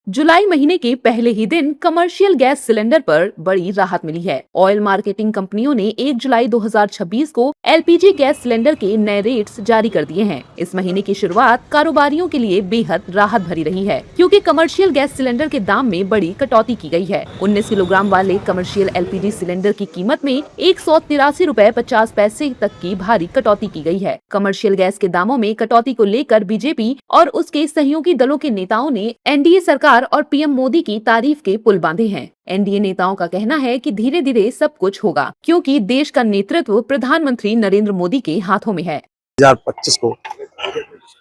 जुलाई महीने के पहले ही दिन कमर्शियल गैस सिलेंडर पर बड़ी राहत मिली है। ऑयल मार्केटिंग कंपनियों ने 1 जुलाई 2026 को एलपीजी गैस सिलेंडर के नए रेट्स जारी कर दिए हैं। इस महीने की शुरुआत कारोबारियों के लिए बेहद राहत भरी रही है, क्योंकि कमर्शियल गैस सिलेंडर के दाम में बड़ी कटौती की गई है। 19 किलोग्राम वाले कमर्शियल एलपीजी सिलेंडर की कीमत में 183.50 तक की भारी कटौती की गई है। कमर्शियल गैस के दामों में कटौती को लेकर बीजेपी और उसके सहयोगी दलों के नेताओं ने एनडीए सरकार और पीएम मोदी की तारीफ के पुल बांधे हैं। एनडीए नेताओं का कहना है कि धीरे धीरे सब कुछ होगा, क्योंकि देश का नेतृत्व प्रधानमंत्री नरेंद्र मोदी के हाथों में है। 2025 को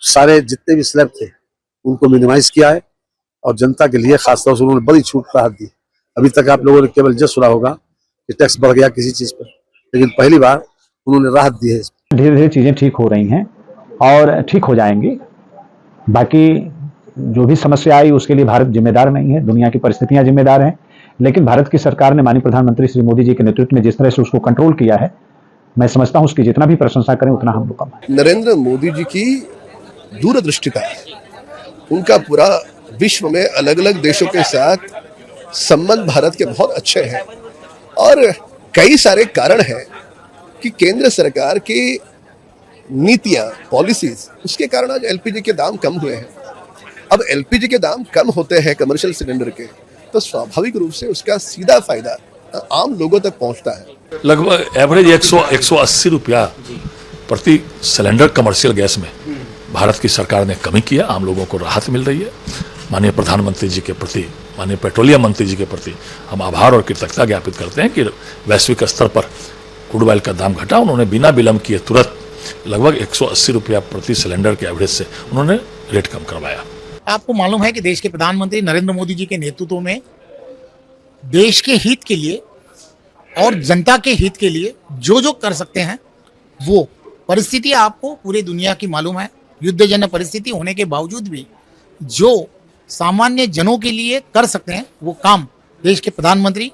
सारे जितने भी स्लैब थे उनको मिनिमाइज किया है और जनता के लिए खासतौर से उन्होंने बड़ी छूट राहत दी। अभी तक आप लोगों ने केवल जस्ट सुना होगा कि टैक्स बढ़ गया किसी चीज पर, लेकिन पहली बार उन्होंने राहत दी है। धीरे धीरे चीजें ठीक हो रही हैं और ठीक हो जाएंगी। बाकी जो भी समस्या आई उसके लिए भारत जिम्मेदार नहीं है, दुनिया की परिस्थितियां जिम्मेदार हैं। लेकिन भारत की सरकार ने माननीय प्रधानमंत्री श्री मोदी जी के नेतृत्व में जिस तरह से उसको कंट्रोल किया है, मैं समझता हूं उसकी जितना भी प्रशंसा करें उतना हम लोग कम है। नरेंद्र मोदी जी की दूरदृष्टिता, उनका पूरा विश्व में अलग अलग देशों के साथ संबंध भारत के बहुत अच्छे हैं और कई सारे कारण हैं कि केंद्र सरकार की नीतियां, पॉलिसीज, उसके कारण आज एलपीजी के दाम कम हुए हैं। अब एलपीजी के दाम कम होते हैं कमर्शियल सिलेंडर के, तो स्वाभाविक रूप से उसका सीधा फायदा आम लोगों तक पहुंचता है। लगभग एवरेज 180 रुपया प्रति सिलेंडर कमर्शियल गैस में भारत की सरकार ने कमी किया, आम लोगों को राहत मिल रही है। माननीय प्रधानमंत्री जी के प्रति, माननीय पेट्रोलियम मंत्री जी के प्रति हम आभार और कृतज्ञता ज्ञापित करते हैं कि वैश्विक स्तर पर क्रूड ऑयल का दाम घटा। उन्होंने बिना विलंब किए तुरंत लगभग 180 रुपया प्रति सिलेंडर के एवरेज से उन्होंने रेट कम करवाया। आपको मालूम है कि देश के प्रधानमंत्री नरेंद्र मोदी जी के नेतृत्व में देश के हित के लिए और जनता के हित के लिए जो कर सकते हैं, वो परिस्थिति आपको पूरी दुनिया की मालूम है। युद्धजन्य परिस्थिति होने के बावजूद भी जो सामान्य जनों के लिए कर सकते हैं, वो काम देश के प्रधानमंत्री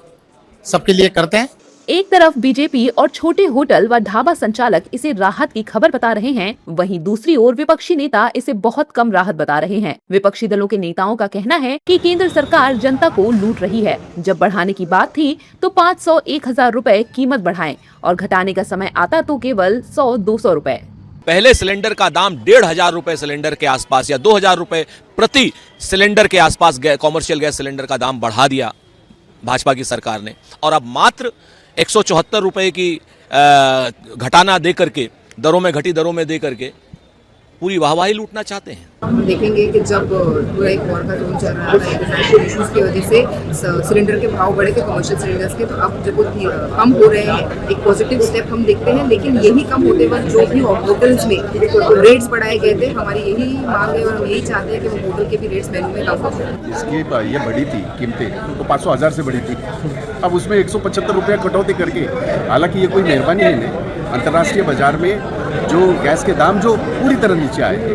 सबके लिए करते हैं। एक तरफ बीजेपी और छोटे होटल व ढाबा संचालक इसे राहत की खबर बता रहे हैं, वहीं दूसरी ओर विपक्षी नेता इसे बहुत कम राहत बता रहे हैं। विपक्षी दलों के नेताओं का कहना है कि केंद्र सरकार जनता को लूट रही है। जब बढ़ाने की बात थी तो 500-1000 रुपए कीमत बढ़ाएं और घटाने का समय आता तो केवल 100-200 रुपए। पहले सिलेंडर का दाम 1500 रुपए सिलेंडर के आसपास या 2000 रुपए प्रति सिलेंडर के आसपास कॉमर्शियल गैस सिलेंडर का दाम बढ़ा दिया भाजपा की सरकार ने, और अब मात्र 174 रुपए की घटाना दे करके, दरों में घटी दरों में दे करके पूरी वाहवाही लूटना चाहते हैं। हम देखेंगे कि जब पूरा एक वॉर का जोन चल रहा था, इंटरनेशनल इश्यूज की वजह से सिलेंडर के भाव बढ़े थे कमर्शियल सिलेंडर्स के, तो अब जब वो कम हो रहे हैं, एक पॉजिटिव स्टेप हम देखते हैं। लेकिन यही कम होते वक्त जो भी होटल्स में रेट्स बढ़ाए गए थे, हमारी यही मांग है और हम यही चाहते हैं कि वो होटल के भी रेट्स मेनू में कम हो जाए। इसकी ये बढ़ी थी कीमतें तो 500,000 से बढ़ी थी, अब उसमें 175 रुपया कटौती करके, हालांकि ये कोई मेहरबानी है नहीं। अंतर्राष्ट्रीय बाजार में जो गैस के दाम जो पूरी तरह नीचे आए थे,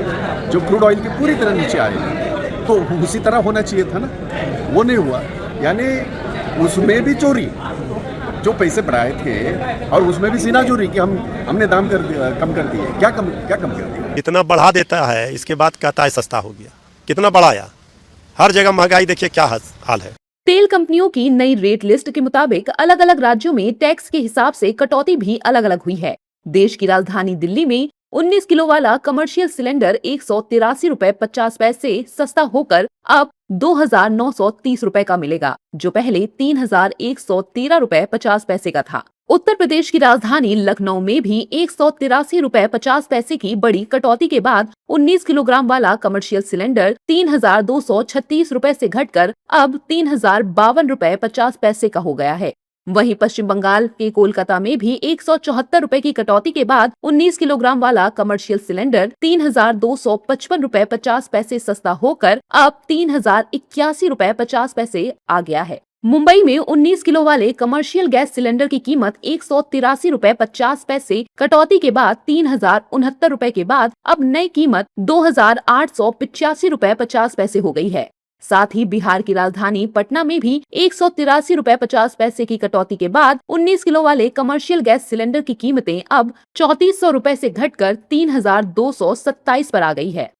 जो क्रूड ऑयल के पूरी तरह नीचे आए थे, तो उसी तरह होना चाहिए था ना, वो नहीं हुआ। यानी उसमें भी चोरी, जो पैसे बढ़ाए थे और उसमें भी सीना चोरी कि हमने दाम कम कर दिए। क्या कम कर दिया? इतना बढ़ा देता है, इसके बाद कहता है सस्ता हो गया। कितना बढ़ाया? हर जगह महंगाई देखिए क्या हाल है। तेल कंपनियों की नई रेट लिस्ट के मुताबिक अलग अलग राज्यों में टैक्स के हिसाब से कटौती भी अलग अलग हुई है। देश की राजधानी दिल्ली में 19 किलो वाला कमर्शियल सिलेंडर 183.50 सस्ता होकर अब 2,930 रुपए का मिलेगा, जो पहले 3,113.50 का था। उत्तर प्रदेश की राजधानी लखनऊ में भी 183.50 की बड़ी कटौती के बाद 19 किलोग्राम वाला कमर्शियल सिलेंडर 3,236 रुपए से घटकर अब 3,052.50 का हो गया है। वहीं पश्चिम बंगाल के कोलकाता में भी 174 रुपए की कटौती के बाद 19 किलोग्राम वाला कमर्शियल सिलेंडर 3,255.50 सस्ता होकर अब 3,081.50 आ गया है। मुंबई में 19 किलो वाले कमर्शियल गैस सिलेंडर की कीमत 183.50 कटौती के बाद 3,069 रुपए के बाद अब नई कीमत 2,885.50 हो गई है। साथ ही बिहार की राजधानी पटना में भी 183.50 की कटौती के बाद 19 किलो वाले कमर्शियल गैस सिलेंडर की कीमतें अब 3400 रुपए से घटकर 3,227 पर आ गई है।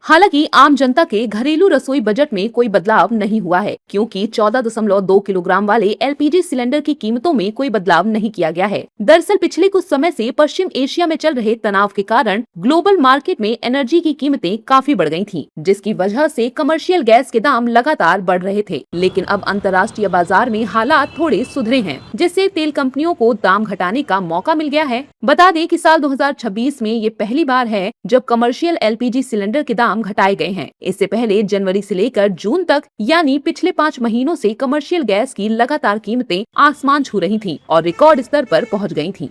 हालांकि आम जनता के घरेलू रसोई बजट में कोई बदलाव नहीं हुआ है, क्योंकि 14.2 किलोग्राम वाले LPG सिलेंडर की कीमतों में कोई बदलाव नहीं किया गया है। दरअसल पिछले कुछ समय से पश्चिम एशिया में चल रहे तनाव के कारण ग्लोबल मार्केट में एनर्जी की कीमतें काफी बढ़ गई थी, जिसकी वजह से कमर्शियल गैस के दाम लगातार बढ़ रहे थे। लेकिन अब अंतर्राष्ट्रीय बाजार में हालात थोड़े सुधरे हैं, जिससे तेल कंपनियों को दाम घटाने का मौका मिल गया है। बता दें कि साल 2026 में ये पहली बार है जब कमर्शियल LPG सिलेंडर के दाम घटाए गए हैं। इससे पहले जनवरी से लेकर जून तक यानी पिछले 5 महीनों से कमर्शियल गैस की लगातार कीमतें आसमान छू रही थीं और रिकॉर्ड स्तर पर पहुंच गई थीं।